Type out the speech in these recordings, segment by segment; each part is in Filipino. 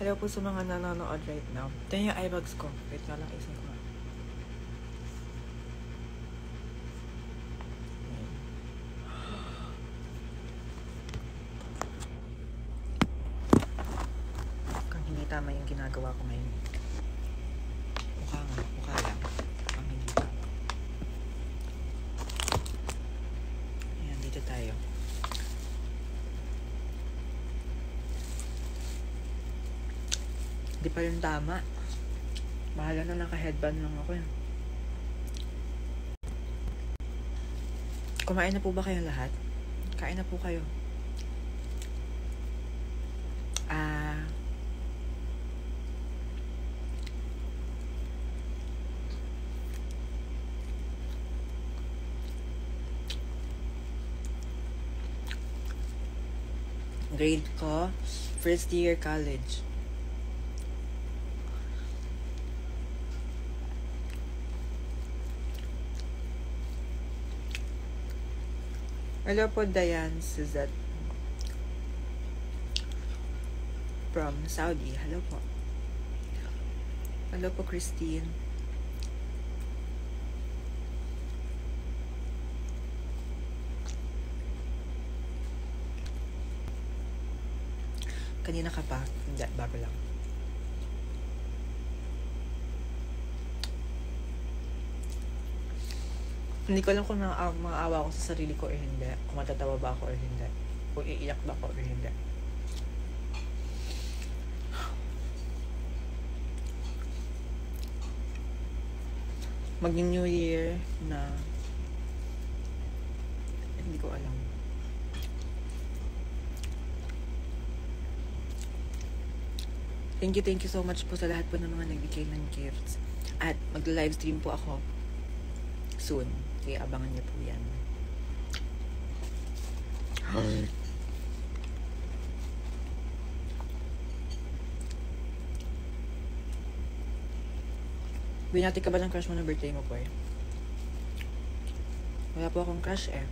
Hello po sa mga nanonood right now. Ito yung eyebags ko. Wait nga lang, isin ko nga. Kung hindi tama yung ginagawa ko ngayon. Mukha lang. Kung hindi tama. Ayan, dito tayo. Hindi pa rin tama. Bahala na, naka-headband lang ako yun. Kumain na po ba kayo lahat? Kain na po kayo. Grade ko, first year college. Hello po, Diane Suzette from Saudi. Hello po. Hello po, Christine. Kanina ka pa? Hindi, bago lang. Hindi ko alam kung maawa ko sa sarili ko o hindi. Kung matatawa ba ako o hindi. O iiyak ba ako o hindi. Mag-New Year na hindi ko alam. Thank you so much po sa lahat po ng mga nagbigay ng gifts. At mag-livestream po ako soon. Kaya abangan niyo po yan. Binati ka ba ng crush mo na birthday mo po eh? Wala po akong crush eh.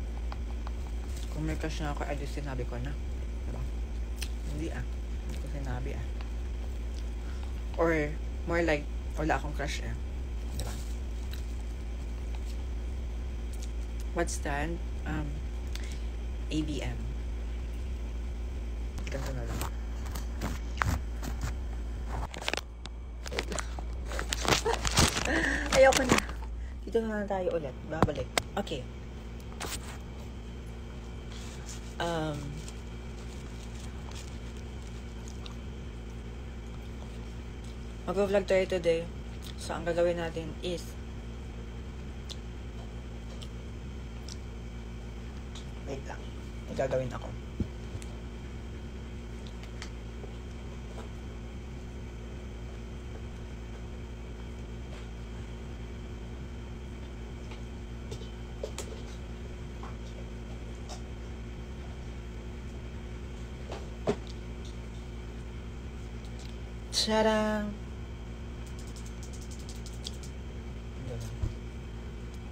Kung may crush na ako, ay sinabi ko na. Diba? Hindi Hindi ko sinabi Or, more like, wala akong crush eh. Diba? What stand? ABM. Ganito na lang. Ayoko na. Dito na tayo ulit. Babalik. Okay. Mag-vlog tayo today. So, ang gagawin natin is wait lang. May gagawin ako. Tadang!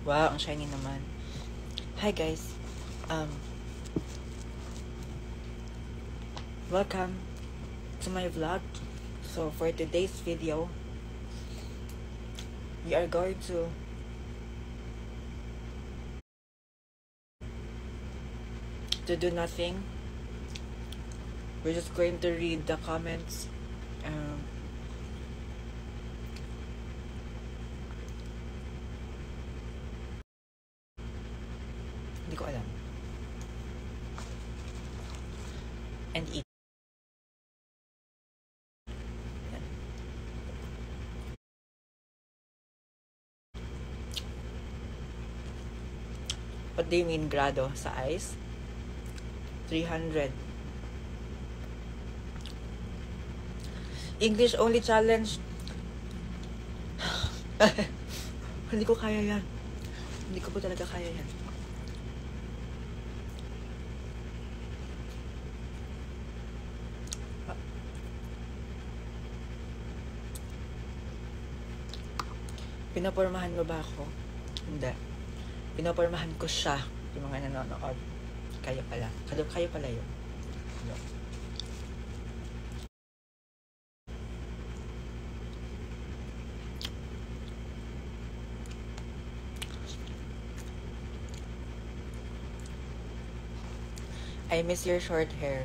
Wow, ang shiny naman. Hi guys. Welcome to my vlog. So for today's video, we are going to do nothing. We're just going to read the comments. Hindi ko alam. And eat. Yan. What do you mean grado sa ice? 300. English only challenge. Hindi ko kaya yan. Hindi ko po talaga kaya yan. Pinapormahan mo ba ako? Hindi. Pinapormahan ko siya. Yung mga nanonood. Kayo pala. Kayo pala yun. No. I miss your short hair.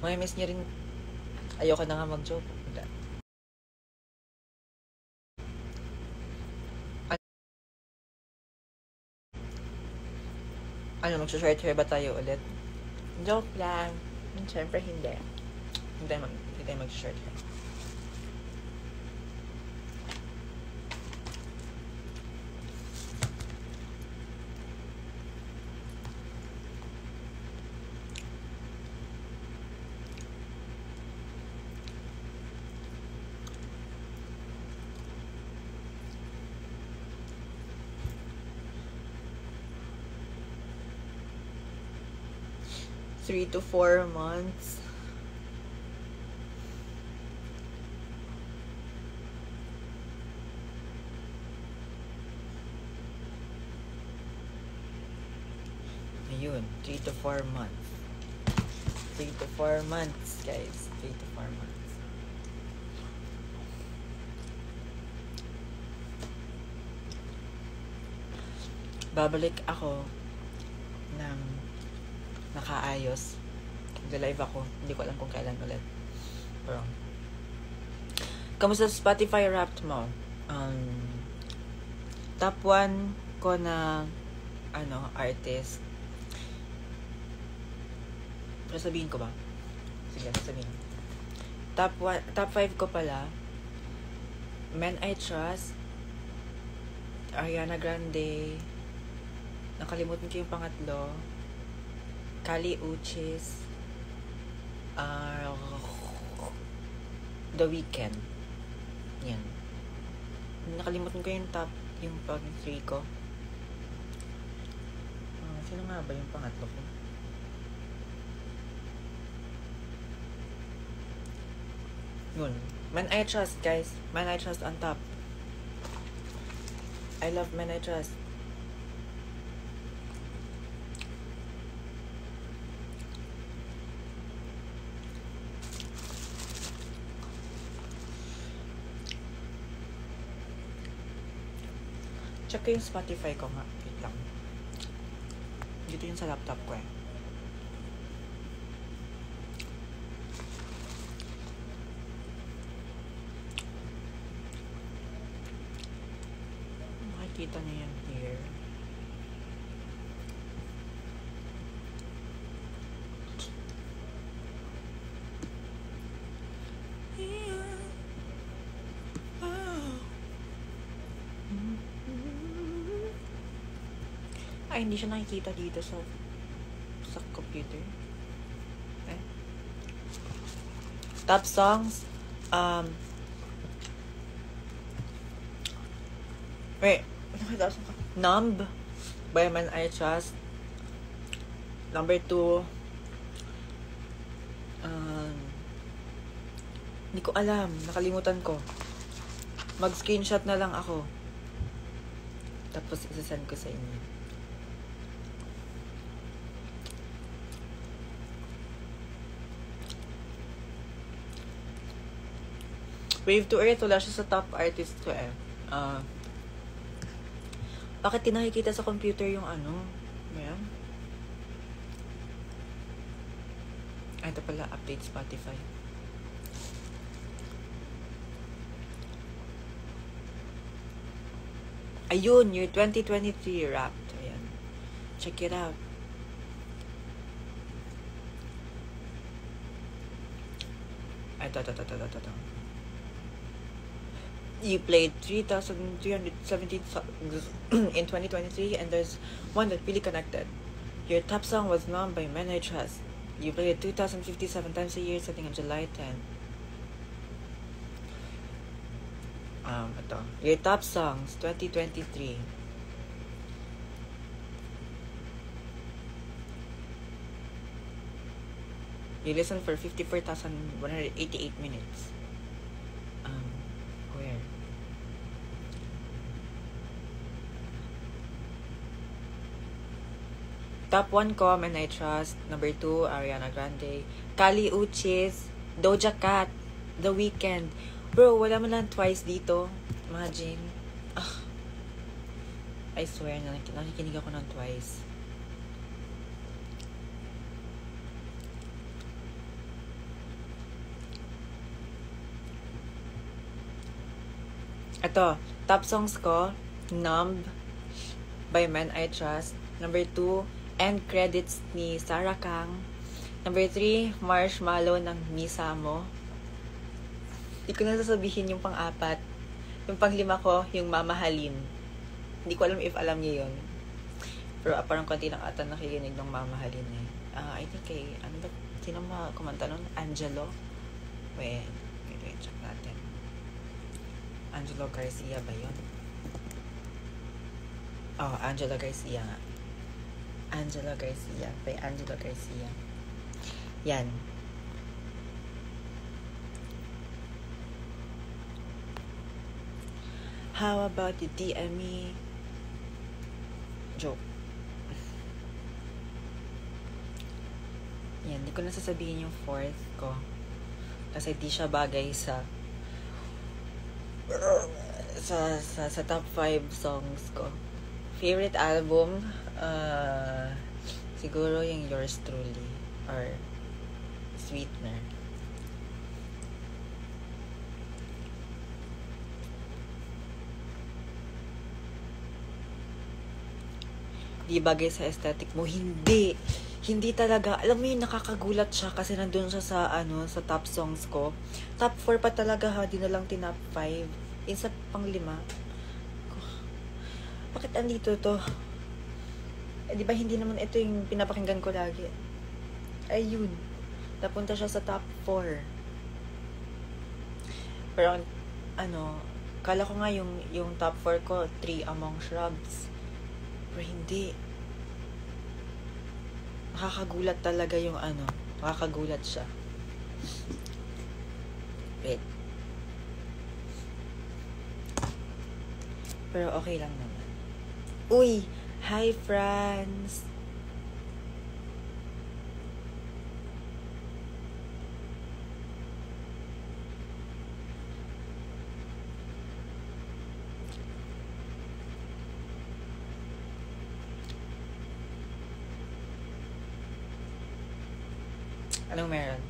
May miss niyo rin. Ayoko na nga mag-joke. Ano, mag-short hair ba tayo ulit? Joke lang. Siyempre, hindi. Hindi tayo mag-short hair. Three to 4 months. Ayun, 3 to 4 months. 3 to 4 months, guys. 3 to 4 months. Babalik ako ng nakaayos. Nag-live ako. Hindi ko alam kung kailan ulit. Pero, kamusta Spotify Wrapped mo? Top 1 ko na artist. Pero sabihin ko ba? Sige, sabihin. Top 5 ko pala. Men I Trust, Ariana Grande, nakalimutan ko yung pangatlo, Kali Uchis, The Weeknd. Yan. Nakalimutan ko yung pag 3 ko. Sino nga ba yung pangatlo ko? Yun. Men I Trust, guys. Men I Trust on top. I love Men I Trust. Check ko yung Spotify ko nga. Wait lang. Dito yun sa laptop ko eh. Makikita niyo yan here. Ay, hindi siya nakikita dito sa computer. Eh. Top songs. Wait. Numb by Men I Trust. Number 2. Hindi ko alam. Nakalimutan ko. Mag-screenshot na lang ako. Tapos isasend ko sa inyo. Wave to Earth, wala siya sa top artist ko eh. Bakit di nakikita sa computer yung Ayan. Ito pala, update Spotify. Ayun, your 2023 Wrapped. Ayan. Check it out. Ito. You played 3,317 songs in 2023, and there's one that really connected. Your top song was Numb by Men I Trust. You played it 2,057 times a year, starting on July 10. Ito. Your top songs, 2023. You listened for 54,188 minutes. Where? Top 1 ko, Men I Trust. Number 2, Ariana Grande. Kali Uchis. Doja Cat. The Weeknd. Bro, wala man lang Twice dito. Imagine. I swear, nakikinig ako ng Twice. Ito, top songs ko, Numb by Men I Trust. Number 2, End Credits ni Sarah Kang. Number 3, Marshmallow ng Misa Mo. Hindi ko na sasabihin yung pang-apat. Yung pang-5 ko, yung Mamahalin. Hindi ko alam if alam niyo yun. Pero parang konti lang ata nakikinig ng Mamahalin eh. I think ano ba, sino kumanta nun? Angelo? Wait, check natin. Angelo Garcia ba yun? Oh, Angelo Garcia nga. Angelo Garcia. By Angelo Garcia. Yan. How about you DM me? Joke. Yan, hindi ko na sasabihin yung fourth ko. Kasi di siya bagay sa top 5 songs ko. Favorite album? Siguro yung Yours Truly or Sweetener. Di bagay sa aesthetic mo. Hindi talaga. Alam mo yun, nakakagulat siya kasi nandun siya sa top songs ko. Top 4 pa talaga ha, di na lang tinop 5. Yung sa pang-5. Bakit andito to? Di ba hindi naman ito yung pinapakinggan ko lagi? Ayun. Napunta siya sa top 4. Pero kala ko nga yung top 4 ko, 3 Among Shrubs. Pero hindi. Nakakagulat talaga yung nakakagulat siya. Wait. Pero okay lang naman. Uy! Hi, friends! Anong meron?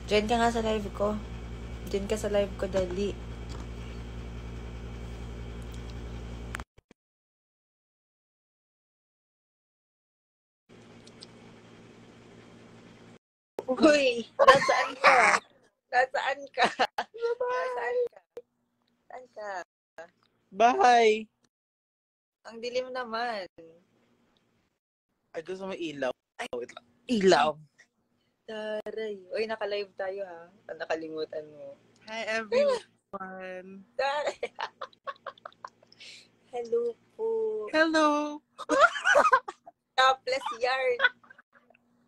Join ka nga sa live ko. Join ka sa live ko, dali. Uy! Nasaan ka? Nasaan ka? Nasaan ka? Nasaan ka? Bahay! Ang dilim naman. Ay, gusto mo ilaw. Wait lang. Ilaw! Taray. Uy, naka-live tayo ha. Nakalimutan mo. Hi, everyone! Taray. Hello po. Hello! Topless yarn.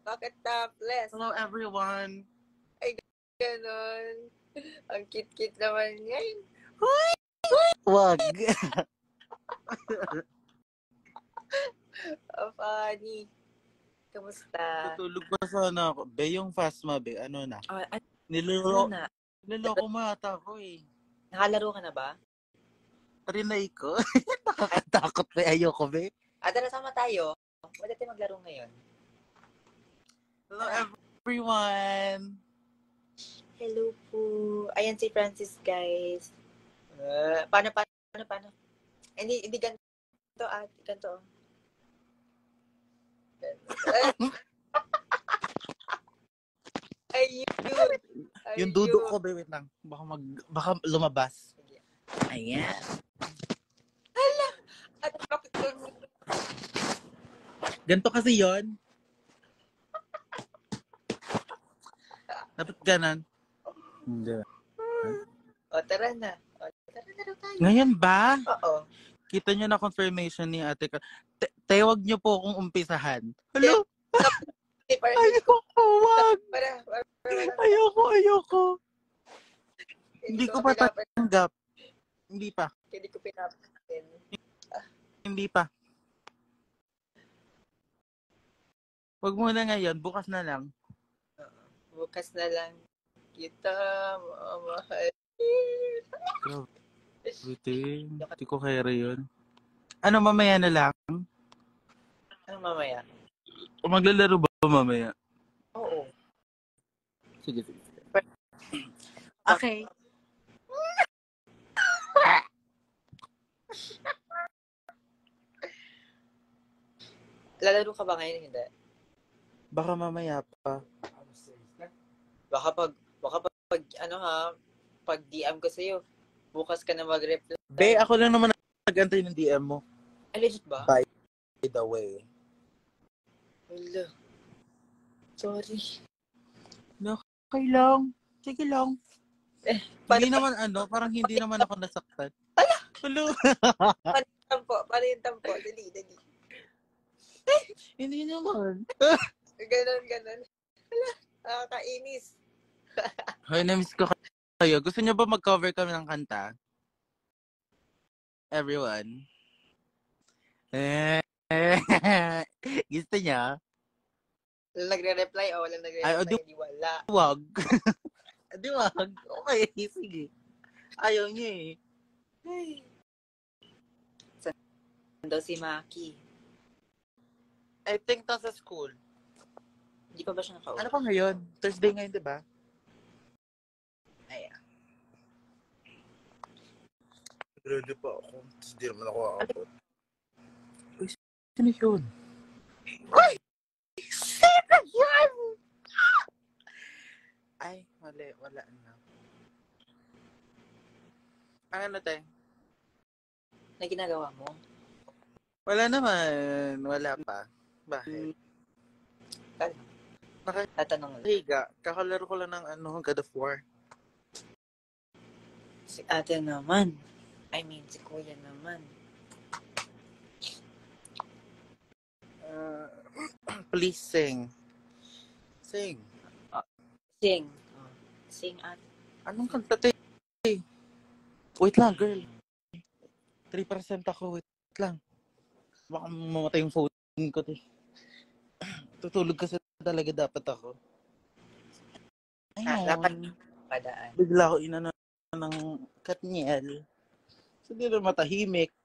Bakit topless? Hello, everyone! Ay, ganon. Ang cute-cute naman yan. Wag! Oh, funny. Kamusta? Tutulog pa sana ako. Be, yung Fasma, be. Ano na? Ano na? Niloko mata ko eh. Nakalaro ka na ba? Trinay ko. Nakakatakot be. Ayoko be. Tara, sama tayo. Pwede tayo maglaro ngayon. Hello, everyone! Hello po. Ayan si Francis, guys. Paano? Hindi ganito, ganito. Ayun. Yung dudo ko, be, wait lang. Baka lumabas. Ayan. Hala! At bakit Ganto kasi yon. Dapat ganon. Hindi. Tara na. Tara na tayo. Ngayon ba? Oo. Kita nyo na confirmation ni ate ka. Tewag nyo po kung umpisahan. Hello? Ayoko, wag. Ayoko. Hindi ko pa tanggap. Hindi pa. Hindi ko pinapansin. Hindi pa. Wag muna ngayon. Bukas na lang. Bukas na lang. Kita, mamahal. Buti. Hindi ko kaya yun. Ano, mamaya na lang? Anong mamaya? O maglalaro ba mamaya? Oo. Sige. Okay. Lalaro ka ba ngayon? Hindi. Baka mamaya pa. Baka pag pag DM ko sa'yo, bukas ka na mag-reply. Be, ako lang naman nag-antay ng DM mo. Legit ba? By the way. Wala. Sorry. Okay lang. Sige lang. Paano parang hindi naman ako nasaktan. Hello. Paano yung tampo? Dali. Hindi naman. Ganon. Kainis. Hoy, na-miss ko kayo. Gusto niyo ba mag-cover kami ng kanta? Everyone. Gusto niya? Walang nagre-reply o walang nagre-reply? Di wala. Wag. Di wag. Okay, sige. Ayaw niya eh. Saan daw si Maki? I think nasa school. Hindi pa ba siya nakauwi? Ano pa ngayon? Thursday ngayon, di ba? Ayan. Ready pa ako. Hindi naman ako akapot. Uy, sino yun? Uy! Sino yun? Ay, mali. Wala na. Ano tayo? Na ginagawa mo? Wala naman. Wala pa. Bakit? Tatanong lang. Higa. Kakalaro ko lang ng God of War. Si ate naman. Si kuya naman. Please sing. Sing. Sing. Sing ate. Anong kanta tayo? Wait lang, girl. 3% ako. Wait lang. Baka mamatay yung phone ko. Tutulog kasi talaga dapat ako. Ayun. Dapat padaan. Bigla ako inano ng Katniel. So, hindi na matahimik.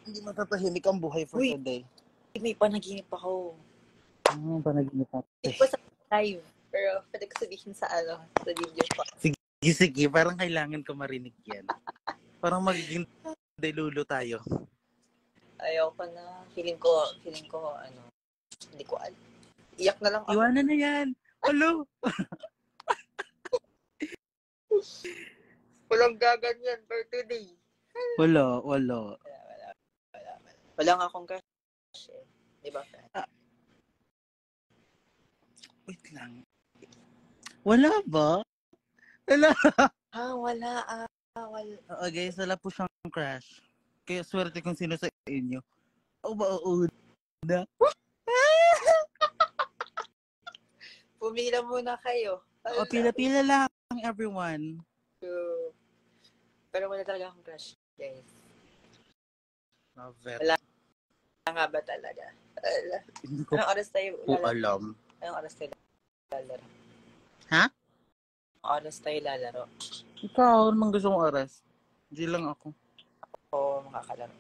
Hindi matatahimik ang buhay for today. May panaginip ako. Panaginip ako. Hindi pa sa live. Pero pwede ko sabihin sa video ko. Sige. Parang kailangan ko marinig yan. Parang magiging delulo tayo. Ayoko na. Feeling ko, hindi ko alam. Iyak na lang ako. Iwanan na yan. Hello? Walang gaganyan for today. Wala. Wala nga akong crush eh. Di ba? Wait lang. Wala ba? Wala. Wala. Oo guys, wala po siyang crush. Kaya swerte kung sino sa inyo. Na. Pumila muna kayo. Pila-pila lang everyone. Pero wala talaga akong crush, guys. Wala nga ba talaga? Hindi ko Anong oras tayo alam. Anong oras tayo lalaro? Ha? Anong oras tayo lalaro? Ikaw, naman gusto mong oras. Hindi lang ako. Oo, makakalaro.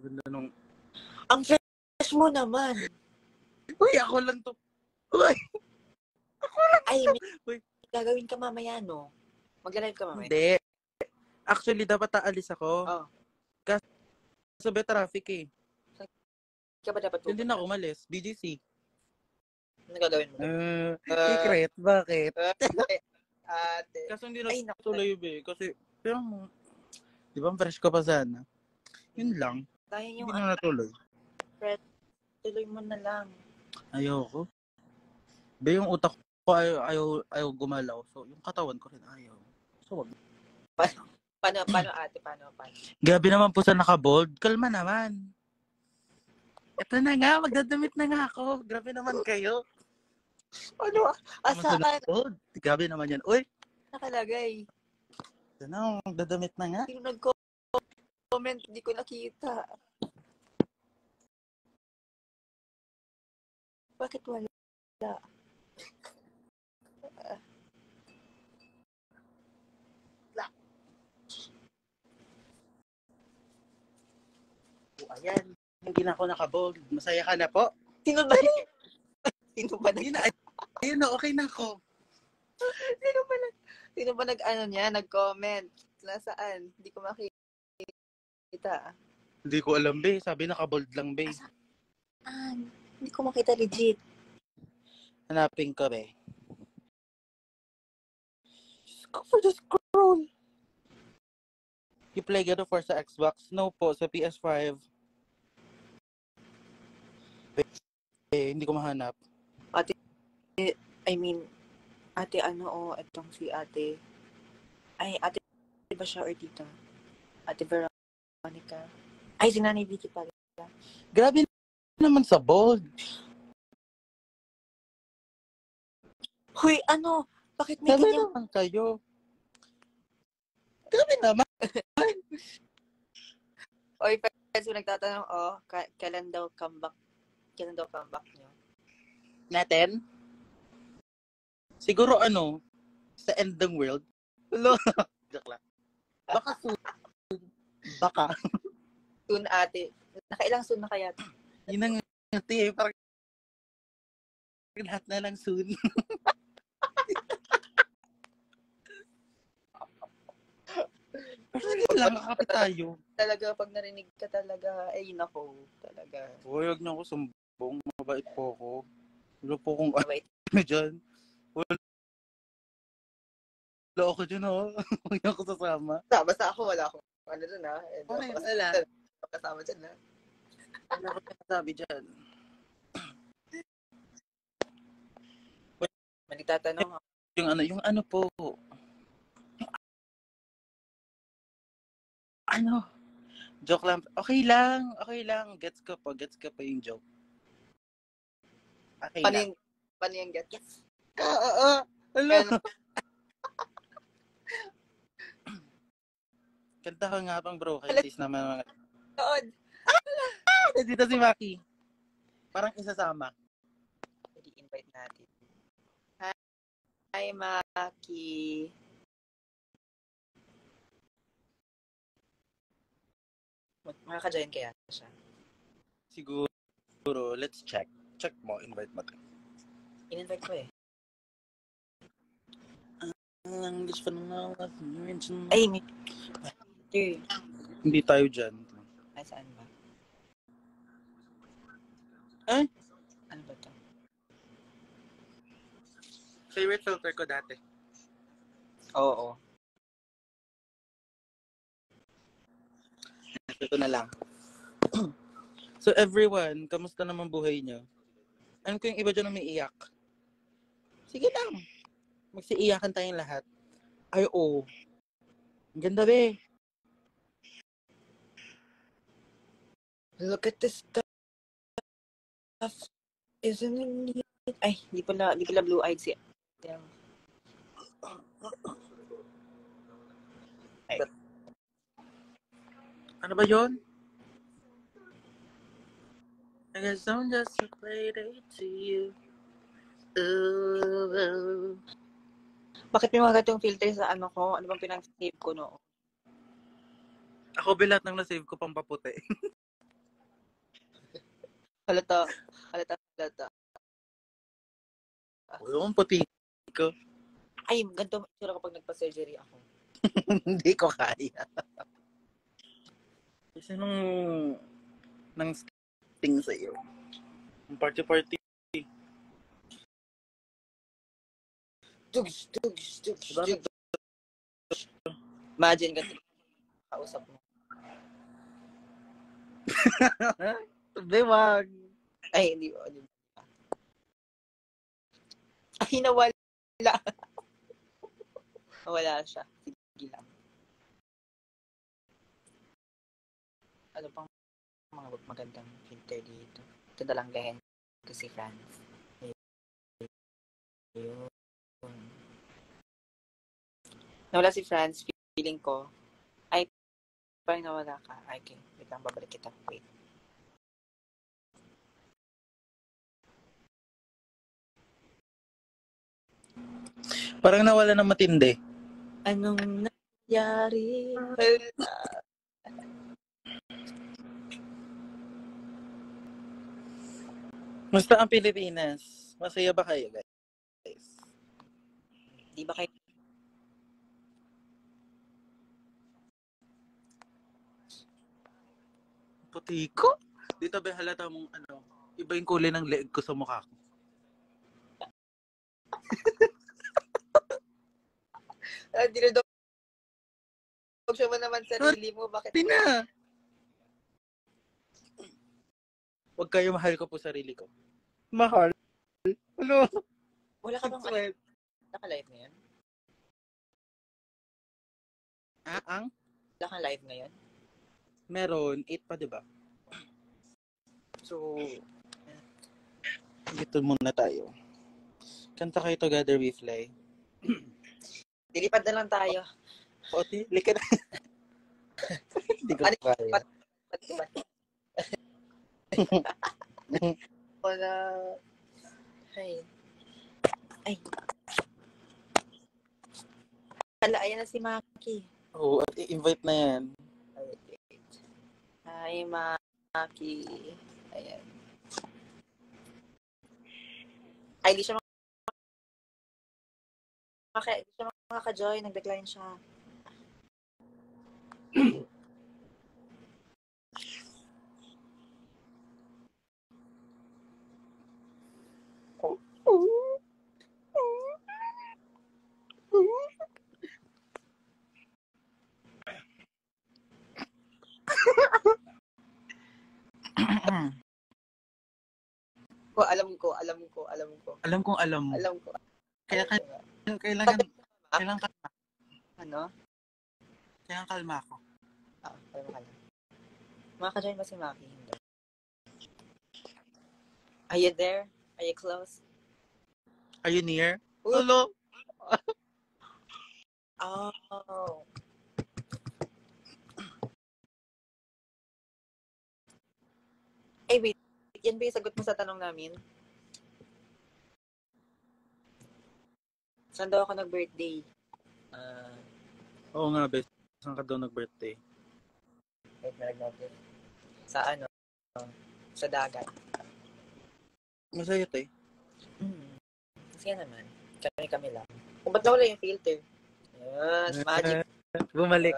Ganda nung... Ang fresh mo naman! Uy, ako lang to. Uy! Ako lang to. Ay, may gagawin ka mamaya, no? Mag-live ka mamaya? Hindi. Actually, dapat aalis ako. Oh. Kasi sabi traffic eh. Kaya ba dapat Hindi na ako umalis. BGC. Ano gagawin mo? Secret. Bakit? Ate. Kasi hindi na tuloy eh. Kasi, pero mo, di ba fresh ka pa sana? Yun lang. Tayo yung hindi na natuloy. Tuloy mo na lang. Ayoko. Ba yung utak ko ayaw gumalaw. So, yung katawan ko rin ayaw. So, wag. Paano ate? Paano? Gabi naman po sa naka-bold. Kalma naman. Ito na nga, magdadamit na nga ako. Grabe naman kayo. Ano? Asaan? Gabi naman yan. Uy! Nakalagay. Ito na, magdadamit na nga. Sino nag-comment? Hindi ko nakita. Bakit wala? Ayan. Hindi na ako naka-bold. Masaya ka na po? Sino ba? Ayun na, okay na ako. Sino ba nag-comment? Nasaan? Hindi ko makita. Hindi ko alam, be. Sabi naka-bold lang, be. Hindi ko makita legit. Hanapin ko, be. Just go for the scroll. You play God of War sa Xbox? No po, sa PS5. Hindi ko mahanap. Ate, itong si ate. Ay, ate ba siya or tita? Ate Veronica. Ay, si Nanay Vicky pala. Grabe naman sa bold. Huy, bakit may Sabi ganyan? naman kayo. Grabe naman. Oy, friends, nagtatanong, kailan daw comeback nyo? Natin? Siguro sa end ng world. Hello. Joke lang. Baka soon. Baka. Soon, ate. Nakailang soon na kaya? Yun ang ate, parang lahat na lang soon. Pero hindi lang, makakapit tayo. Talaga, pag narinig ka talaga, nako, talaga. Huwag niyo ako sumbong. Mabait po ako. Wala po akong Mabait. Dyan. Wala ako dyan, Huwag niyo ako sasama. Basta ako, wala akong dun, Okay, wala. Kasama dyan, Wala ako sinasabi dyan. Nagtatanong ako. Yung ano po. Joke lang. Okay lang. Gets ko po yung joke. Okay lang. Paano yung get? Yes. Hello. Kanta ko nga pang bro. Kaya tis naman mga... Noon. Dito si Maki. Parang isasama. I-invite natin. Hi, Maki. Makaka-join kaya siya? Siguro, let's check. Check mo, invite mo. In-invite ko eh. Ang gusto na mention. Ay, Hindi tayo dyan. Ay, saan ba? Ay? Ano ba to? Favorite filter ko dati. Oo. Ito na lang. So everyone, kamusta naman buhay niyo? Ano ko yung iba dyan na may iyak? Sige lang. Magsiiyakan tayong lahat. Ay, oo. Ang ganda, be. Look at this stuff. Isn't it neat? Ay, di pala blue-eyed si Adele. Ay. Ano ba yun? I guess I'm just a playdate to you. Ooh. Bakit may mga gatong filter sa ko? Ano bang pinag-save ko noon? Ako bilat ng na-save ko pang paputi. Halata. Yung puti ko. Ay, ganito itsura ko pag nagpa-surgery ako. Hindi ko kaya. Kasi nang sting sa'yo. Ang party. Tugs. Imagine ganito. Kausap mo. Bewag. Ay, hindi. Ay, nawala. Nawala siya. Sige lang. Ano pang mga magandang filter dito? Ito na lang gahen ko si France. Ayun. Nawala si France. Feeling ko. Ay, parang nawala ka. Ay, okay. Wait lang, babalik kita. Wait. Parang nawala ng matindi. Anong nangyari? Musta ang Pilipinas? Masaya ba kayo, guys? Di ba kayo? Iko? Dito ba halata mong iba yung kulay ng leeg ko sa mukha ko. Dinodog siya mo naman sarili mo. Bakit? Tina! Huwag kayo, mahal ko po sarili ko. Mahal? Hello? Wala ka bang naka-live ngayon? Ang? Wala kang live ngayon? Meron, 8 pa, diba? So, Dito muna tayo. Kanta kayo Together We Fly. dilipad na lang tayo. Oti, likat. Hindi ko kaya. Wala. Ay. Hala, ayan na si Maki. Oo, at i-invite na yan. Hi, Maki. Ayan. Ay, di siya makaka-join. Nag-decline siya. Alam ko. Alam kong alam mo. Alam ko. Kailangan kalma. Ano? Kailangan kalma ako. Kalma ka lang. Makaka-join ba si Maki? Hindi. Are you there? Are you close? Are you near? Ooh. Hello? Oh. Ay, wait. Yan ba yung sagot mo sa tanong namin? Saan daw ako nag-birthday? Oo nga, best. Saan ka daw nag-birthday? Wait, nag-notice. Sa ano? Sa dagat. Masaya tayo. Kasi naman. Kami lang. Kung ba't nawala yung filter? Yes, magic. Bumalik.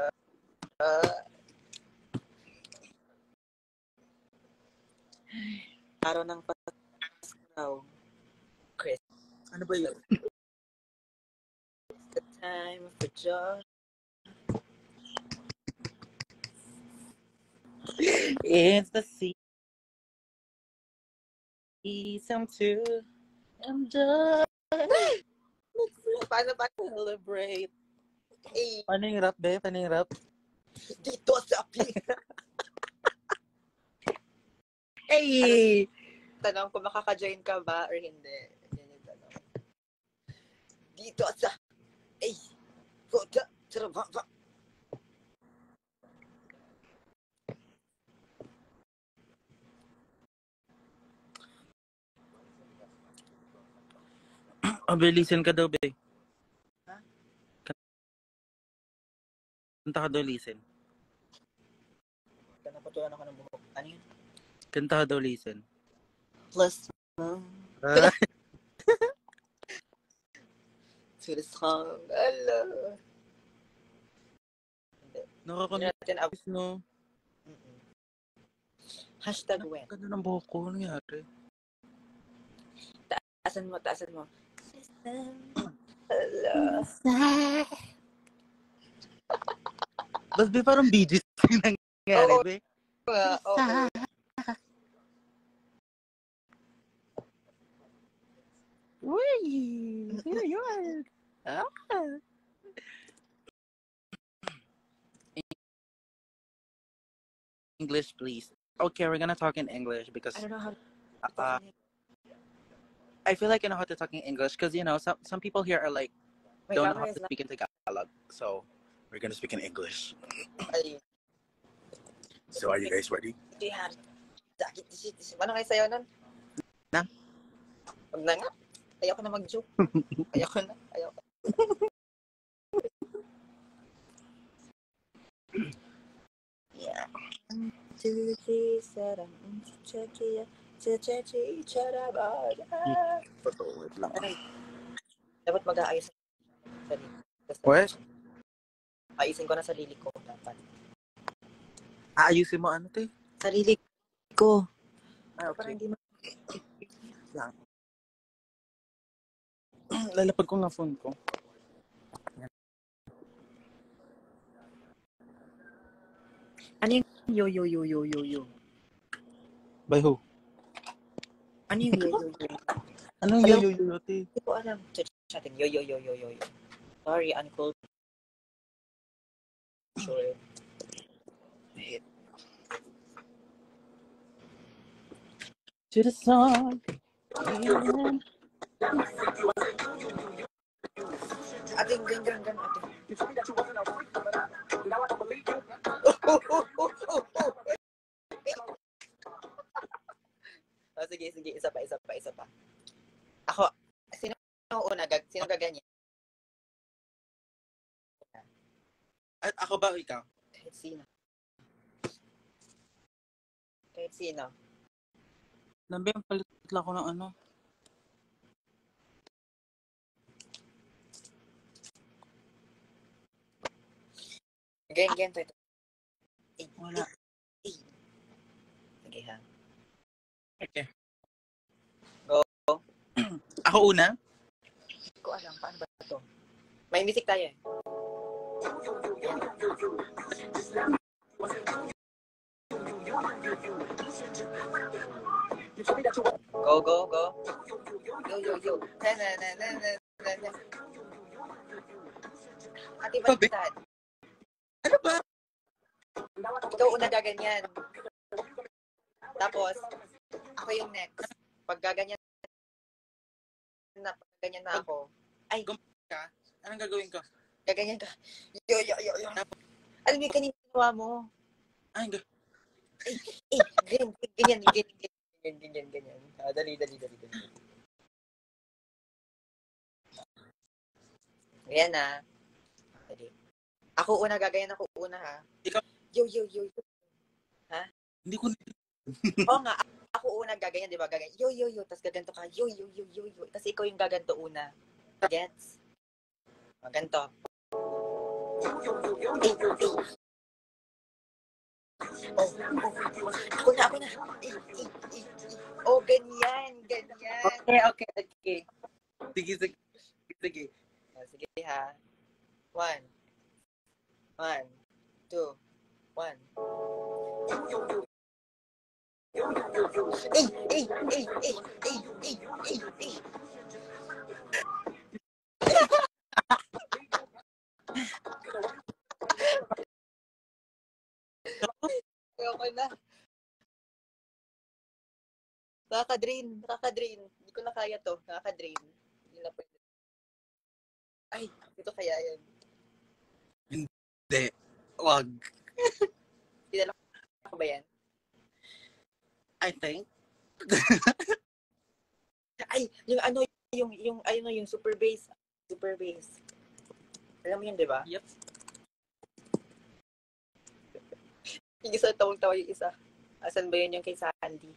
Araw ng Pasko. Chris. Ano ba yun? The time for joy. It's the season 2. I'm done. Paano? Celebrate. Eh, Paano yung rap, be? Paano yung rap? dito sa Hey! tanong kung makaka-join ka ba or hindi. Yan yung tanong. Dito sa Be, listen ka daw, be. Ha? Kanta ka daw, listen. Naputulan ako ng buhok. Ano yun? Kanta ka daw, listen. Plus to the song. Hello. Nakakamiss, no? Hashtag when. Ganda ng buhok ko. Ano nangyari? Taasan mo. Hello. Bas, be, parang BGs yung nangyari, Oo. be. Oo. Uy! Here you are. English, please. Okay, we're gonna talk in English because I don't know how to I feel like I know how to talk in English because, you know, some people here are like, don't know how to speak in Tagalog. So, we're gonna speak in English. So, are you guys ready? Ano kayo sa'yo nun? Na? Huwag na nga. Ayoko na mag-joke. Ayoko na. Yeah. 1, 2, 3, 7, Totoo, wait lang. dapat mag-aayos sa sarili. What? Ayusin ko na sarili ko. Dapat. Aayusin mo ano, te? Sarili ko. Parang Okay. hindi Lang. Lalapag ko nga phone ko. Ano yung yo? By who? Ano yung yo? Anong Alam- yoyoyote? Hindi ko alam. Search natin. Yo. Sorry, uncle. Sure. To the song. Ating ganyan. Oh, sige. Isa pa. Ako, sino una? Sino gaganyan? At ako ba o ikaw? Kahit sino. Nabi, ang palit lang ako ng ano. Ganyan. Wala. Sige ha. Okay. Go. Ako una? Hindi ko alam. Paano ba ito? May music tayo eh. Go. Yo. Na. Ate Baliktad. Ano ba? Ikaw una gaganyan. Tapos, ako yung next. Pag gaganyan na ako. Ay, Ka? Anong gagawin ko? gaganyan ka. Yo. Alam mo yung kanina ginawa mo? Ay, Ganyan. Dali. Ayan na. Dali. Ako una, gagayan ako una ha. Ikaw? Yo. Hindi ko Oo nga, ako una gaganyan, di ba? Gaganyan. Yo. Tapos gaganto ka. Yo. Tapos ikaw yung gaganto una. Gets? Ganto. Ako na. Oh, ganyan. Okay. Sige. Sige ha. 1, 2, 1. Ayoko na. Nakaka-drain. Hindi ko na kaya to. Nakaka-drain. Hindi na pwede. Ay, ito kaya yan. Hindi. Wag. Pinala ko ba yan? I think. Ay, yung super bass. Alam mo yun, di ba? Yep. Yung isa, tawag-tawa yung isa. Asan ba yun yung kay Sandy?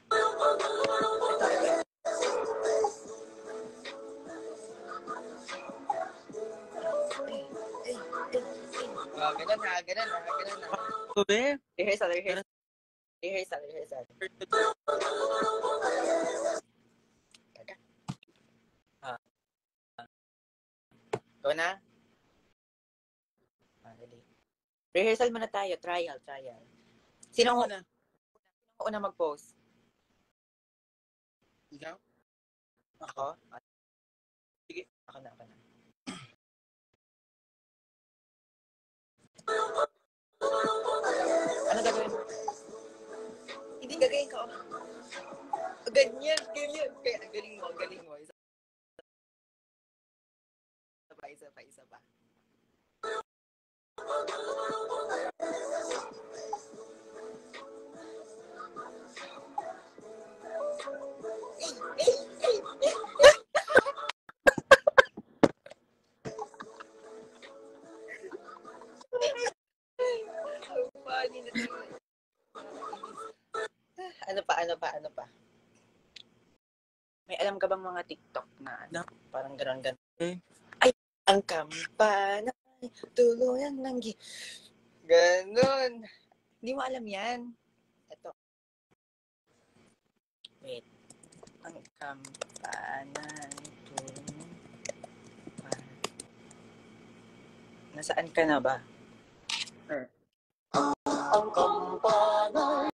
Ganun ha. Sabi? Rehearsal. Go na? Dali. Rehearsal muna tayo. Trial. Sino una mag-post? Ikaw? Ako? Sige. Ako na. Ano gagawin mo? Hindi gagawin ko. Ganyan. Kaya galing mo. Isa pa. Ano pa? May alam ka bang mga TikTok na parang ganon? Ay, ang kampana, tuluyan ng ganon. Hindi mo alam yan. Ito. kampanan Nasaan ka na ba? Ang kampanan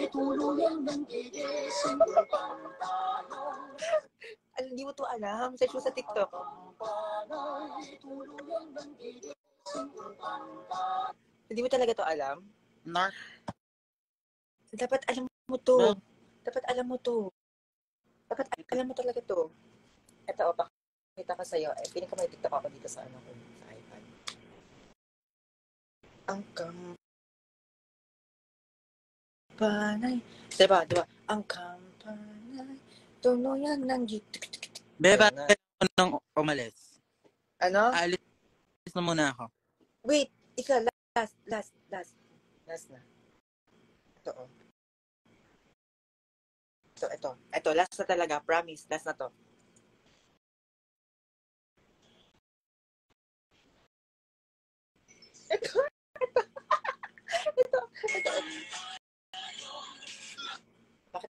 tuluyan ng gigising ng pantalong. Hindi mo to alam. Search mo sa TikTok. Hindi mo talaga to alam? Narc. Dapat alam mo to. Dapat alam mo to. Dapat alam mo talaga to. Ito, pakita ko sa'yo. Piling ko may TikTok ako dito sa ano ko, sa iPad. Ang kampanay. Diba? Ang kampanay. Tuluyan ng Beba, ako nang umalis. Ano? Alis na muna ako. Wait, isa, last na. Ito, oh. Ito, last na talaga, promise, last na to. Ito. Bakit?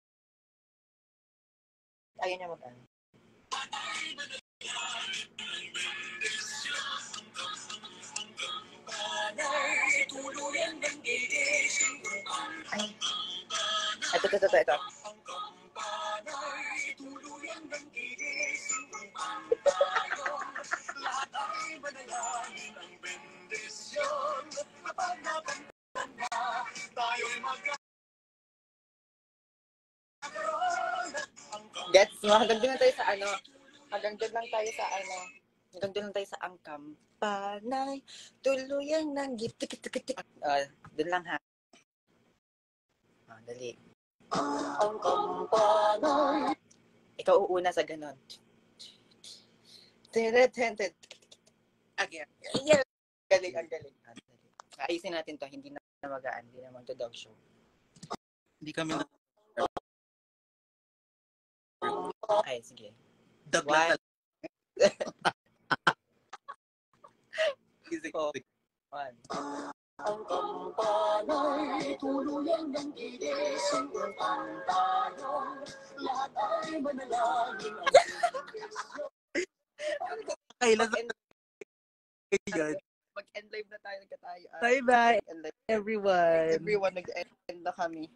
Ayaw niya mag-ano. Ay. Ito. Gets mo? Hanggang doon lang tayo sa ano. Hanggang doon lang tayo sa ang kampanay. Tuluyan ng gitik. Doon lang ha. Dali. Ang kampanay. Ikaw uuna sa ganon. Again. Yeah. Ang galing. Ayusin natin to. Hindi na magaan. Hindi naman to dog show. Hindi kami na... Ay, sige. Daglag. One. Ang kampanay, tuluyan ng gigising ng pantalong. Lahat ay manalangin ang Kailan yan? Mag-end live na tayo, nagkatayo. Bye-bye, everyone. Everyone, nag-end na kami.